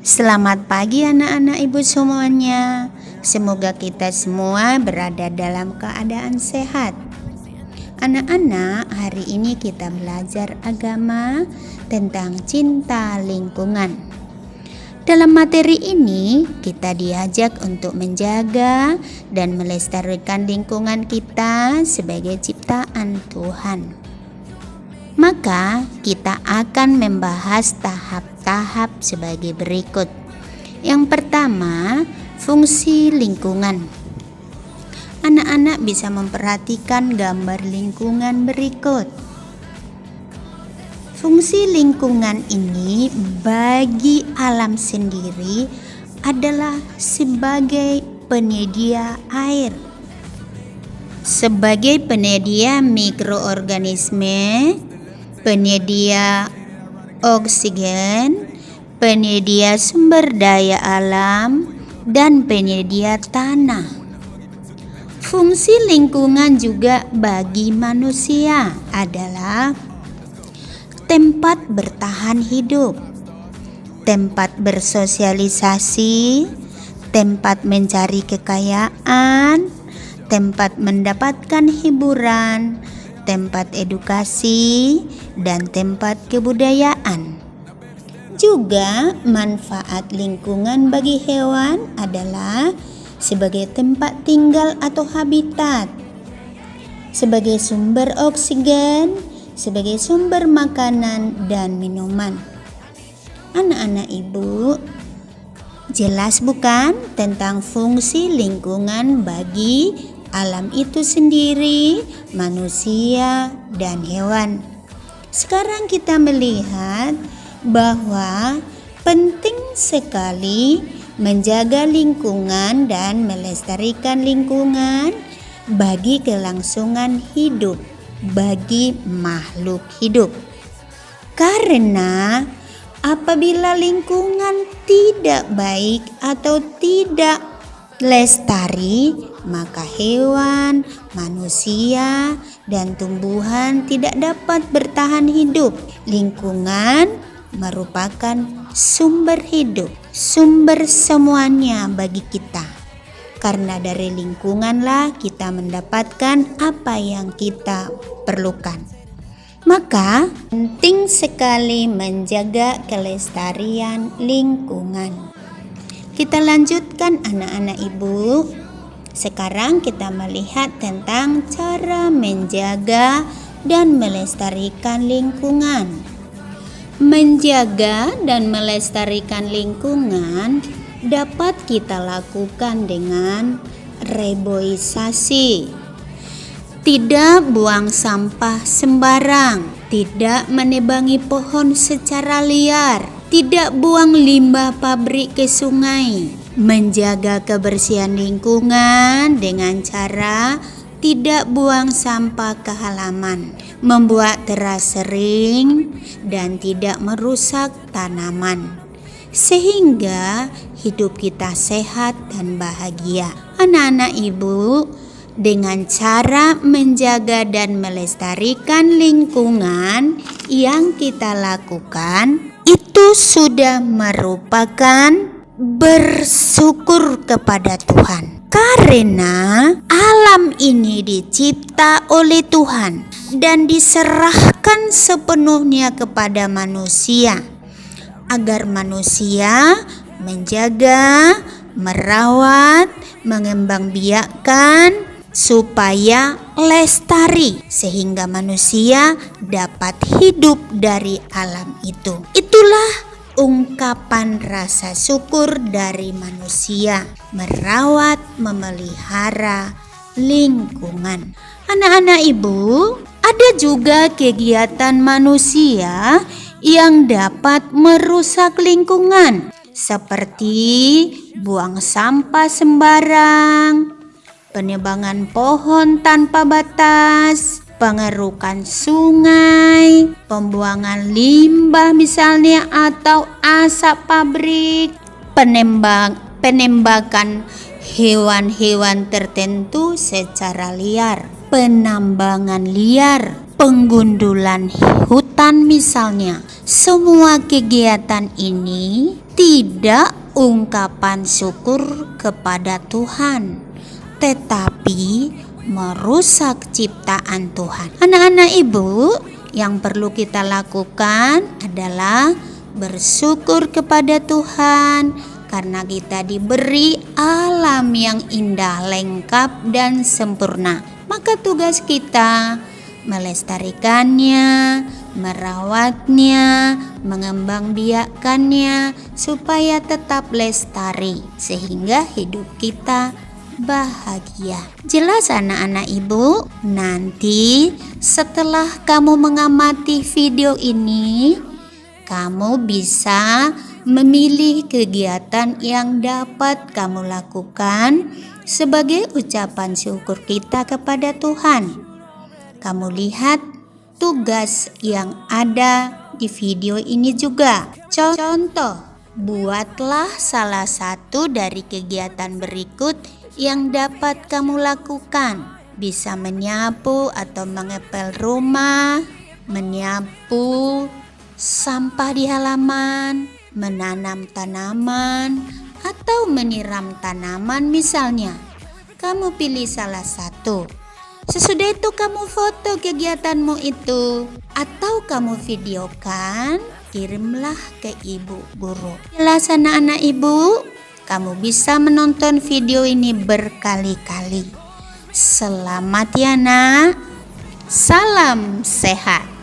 Selamat pagi anak-anak ibu semuanya. Semoga kita semua berada dalam keadaan sehat. Anak-anak, hari ini kita belajar agama tentang cinta lingkungan. Dalam materi ini, kita diajak untuk menjaga dan melestarikan lingkungan kita sebagai ciptaan Tuhan. Maka, kita akan membahas tahap-tahap sebagai berikut. Yang pertama, fungsi lingkungan. Anak-anak bisa memperhatikan gambar lingkungan berikut. Fungsi lingkungan ini bagi alam sendiri adalah sebagai penyedia air, sebagai penyedia mikroorganisme, penyedia oksigen, penyedia sumber daya alam, dan penyedia tanah. Fungsi lingkungan juga bagi manusia adalah tempat bertahan hidup, tempat bersosialisasi, tempat mencari kekayaan, tempat mendapatkan hiburan, tempat edukasi, dan tempat kebudayaan. Juga manfaat lingkungan bagi hewan adalah sebagai tempat tinggal atau habitat, sebagai sumber oksigen, sebagai sumber makanan dan minuman. Anak-anak ibu, jelas bukan tentang fungsi lingkungan bagi alam itu sendiri, manusia, dan hewan. Sekarang kita melihat bahwa penting sekali menjaga lingkungan dan melestarikan lingkungan bagi kelangsungan hidup bagi makhluk hidup. Karena apabila lingkungan tidak baik atau tidak lestari, maka hewan, manusia, dan tumbuhan tidak dapat bertahan hidup. Lingkungan merupakan sumber hidup, sumber semuanya bagi kita. Karena dari lingkunganlah kita mendapatkan apa yang kita perlukan. Maka penting sekali menjaga kelestarian lingkungan. Kita lanjutkan anak-anak ibu. Sekarang kita melihat tentang cara menjaga dan melestarikan lingkungan. Menjaga dan melestarikan lingkungan dapat kita lakukan dengan reboisasi. Tidak buang sampah sembarang, tidak menebangi pohon secara liar, tidak buang limbah pabrik ke sungai, menjaga kebersihan lingkungan dengan cara tidak buang sampah ke halaman, membuat teras sering, dan tidak merusak tanaman, sehingga hidup kita sehat dan bahagia. Anak-anak ibu, dengan cara menjaga dan melestarikan lingkungan yang kita lakukan, itu sudah merupakan bersyukur kepada Tuhan. Karena alam ini dicipta oleh Tuhan dan diserahkan sepenuhnya kepada manusia, agar manusia menjaga, merawat, mengembangbiakkan supaya lestari, sehingga manusia dapat hidup dari alam itu. Itulah ungkapan rasa syukur dari manusia merawat, memelihara lingkungan. Anak-anak ibu, ada juga kegiatan manusia yang dapat merusak lingkungan, seperti buang sampah sembarang, penebangan pohon tanpa batas, pengerukan sungai, pembuangan limbah misalnya atau asap pabrik, penembakan hewan-hewan tertentu secara liar, penambangan liar, penggundulan hutan misalnya. Semua kegiatan ini tidak ungkapan syukur kepada Tuhan, tetapi merusak ciptaan Tuhan. Anak-anak ibu, yang perlu kita lakukan adalah bersyukur kepada Tuhan karena kita diberi alam yang indah, lengkap dan sempurna. Maka tugas kita melestarikannya, merawatnya, mengembangbiakannya supaya tetap lestari sehingga hidup kita bahagia. Jelas anak-anak ibu? Nanti setelah kamu mengamati video ini, kamu bisa memilih kegiatan yang dapat kamu lakukan sebagai ucapan syukur kita kepada Tuhan. Kamu lihat tugas yang ada di video ini juga. Contoh, buatlah salah satu dari kegiatan berikut yang dapat kamu lakukan. Bisa menyapu atau mengepel rumah, menyapu sampah di halaman, menanam tanaman, atau menyiram tanaman misalnya. Kamu pilih salah satu. Sesudah itu kamu foto kegiatanmu itu atau kamu videokan, kirimlah ke ibu guru. Jelas anak-anak ibu, kamu bisa menonton video ini berkali-kali. Selamat ya nak. Salam sehat.